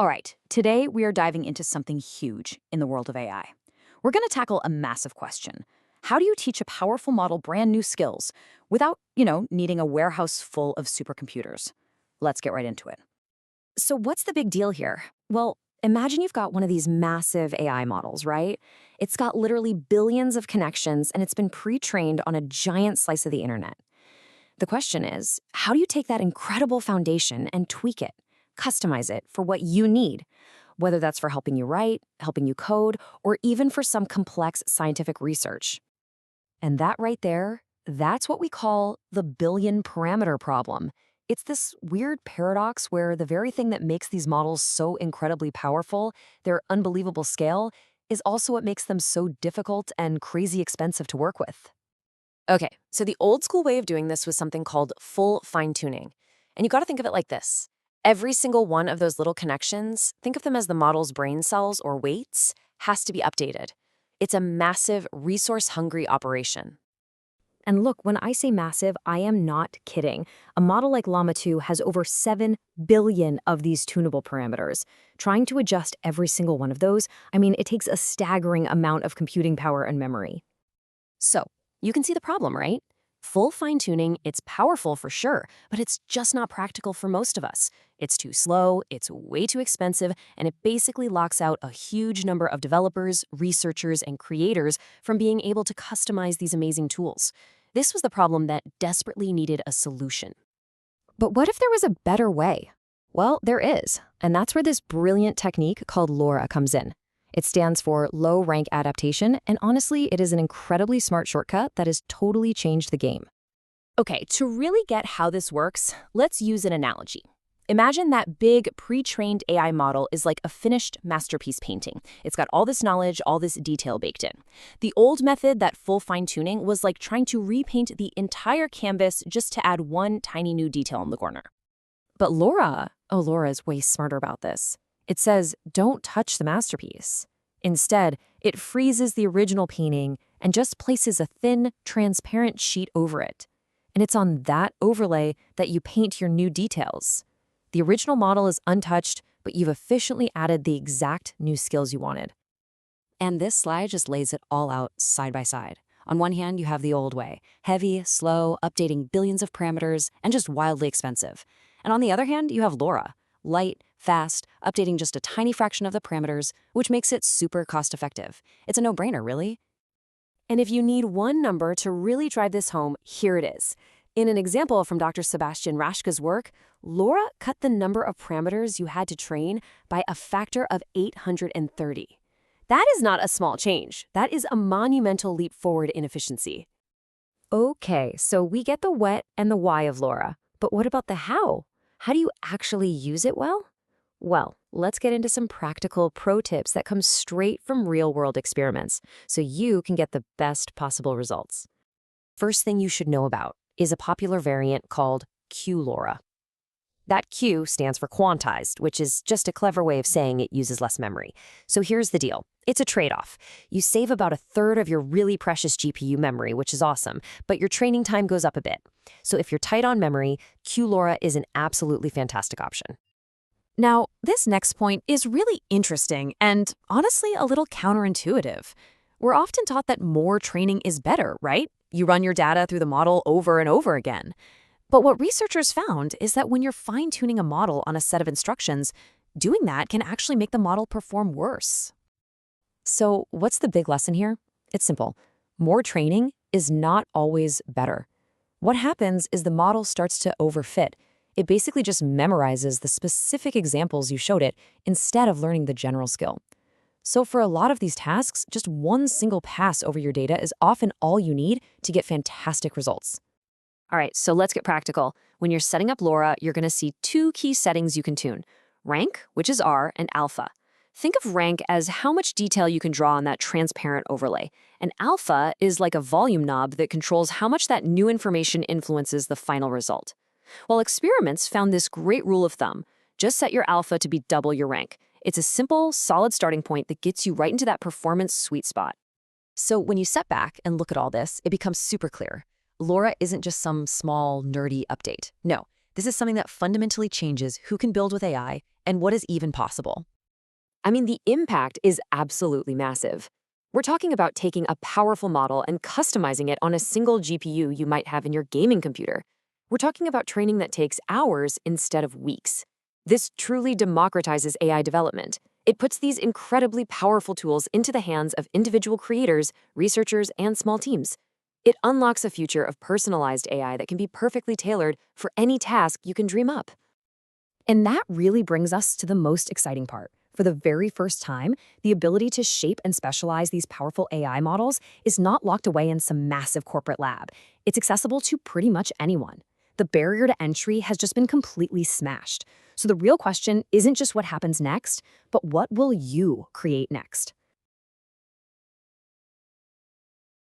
All right, today we are diving into something huge in the world of AI. We're going to tackle a massive question. How do you teach a powerful model brand new skills without, needing a warehouse full of supercomputers? Let's get right into it. So what's the big deal here? Well, imagine you've got one of these massive AI models, right? It's got literally billions of connections and it's been pre-trained on a giant slice of the internet. The question is, how do you take that incredible foundation and tweak it, customize it for what you need? Whether that's for helping you write, helping you code, or even for some complex scientific research. And that right there, that's what we call the billion parameter problem. It's this weird paradox where the very thing that makes these models so incredibly powerful, their unbelievable scale, is also what makes them so difficult and crazy expensive to work with. Okay, so the old school way of doing this was something called full fine-tuning. And you got to think of it like this. Every single one of those little connections, think of them as the model's brain cells or weights, has to be updated. It's a massive, resource-hungry operation. And look, when I say massive, I am not kidding. A model like Llama 2 has over 7 billion of these tunable parameters. Trying to adjust every single one of those, it takes a staggering amount of computing power and memory. So, you can see the problem, right? Full fine-tuning, it's powerful for sure, but it's just not practical for most of us. It's too slow, it's way too expensive, and it basically locks out a huge number of developers, researchers, and creators from being able to customize these amazing tools. This was the problem that desperately needed a solution. But what if there was a better way? Well, there is, and that's where this brilliant technique called LoRA comes in. It stands for Low-Rank Adaptation, and honestly, it is an incredibly smart shortcut that has totally changed the game. Okay, to really get how this works, let's use an analogy. Imagine that big, pre-trained AI model is like a finished masterpiece painting. It's got all this knowledge, all this detail baked in. The old method, that full fine-tuning, was like trying to repaint the entire canvas just to add one tiny new detail in the corner. But LoRA is way smarter about this. It says, don't touch the masterpiece. Instead, it freezes the original painting and just places a thin, transparent sheet over it. And it's on that overlay that you paint your new details. The original model is untouched, but you've efficiently added the exact new skills you wanted. And this slide just lays it all out side by side. On one hand, you have the old way, heavy, slow, updating billions of parameters, and just wildly expensive. And on the other hand, you have LoRA, light, fast, updating just a tiny fraction of the parameters, which makes it super cost-effective. It's a no-brainer, really. And if you need one number to really drive this home, here it is. In an example from Dr. Sebastian Raschka's work, LoRA cut the number of parameters you had to train by a factor of 830. That is not a small change. That is a monumental leap forward in efficiency. Okay, so we get the what and the why of LoRA, but what about the how? How do you actually use it well? Well, let's get into some practical pro tips that come straight from real-world experiments so you can get the best possible results. First thing you should know about is a popular variant called QLoRA. That Q stands for quantized, which is just a clever way of saying it uses less memory. So here's the deal. It's a trade-off. You save about a third of your really precious GPU memory, which is awesome, but your training time goes up a bit. So if you're tight on memory, QLoRA is an absolutely fantastic option. Now, this next point is really interesting and honestly a little counterintuitive. We're often taught that more training is better, right? You run your data through the model over and over again. But what researchers found is that when you're fine-tuning a model on a set of instructions, doing that can actually make the model perform worse. So what's the big lesson here? It's simple. More training is not always better. What happens is the model starts to overfit. It basically just memorizes the specific examples you showed it instead of learning the general skill. So for a lot of these tasks, just one single pass over your data is often all you need to get fantastic results. All right, so let's get practical. When you're setting up LoRA, you're going to see two key settings you can tune: rank, which is R, and alpha. Think of rank as how much detail you can draw on that transparent overlay, and alpha is like a volume knob that controls how much that new information influences the final result. Well, experiments found this great rule of thumb: just set your alpha to be double your rank. It's a simple, solid starting point that gets you right into that performance sweet spot. So when you step back and look at all this, it becomes super clear. LoRA isn't just some small, nerdy update. No, This is something that fundamentally changes who can build with AI and what is even possible. I mean, the impact is absolutely massive. We're talking about taking a powerful model and customizing it on a single GPU you might have in your gaming computer. We're talking about training that takes hours instead of weeks. This truly democratizes AI development. It puts these incredibly powerful tools into the hands of individual creators, researchers, and small teams. It unlocks a future of personalized AI that can be perfectly tailored for any task you can dream up. And that really brings us to the most exciting part. For the very first time, the ability to shape and specialize these powerful AI models is not locked away in some massive corporate lab. It's accessible to pretty much anyone. The barrier to entry has just been completely smashed. So the real question isn't just what happens next, but what will you create next?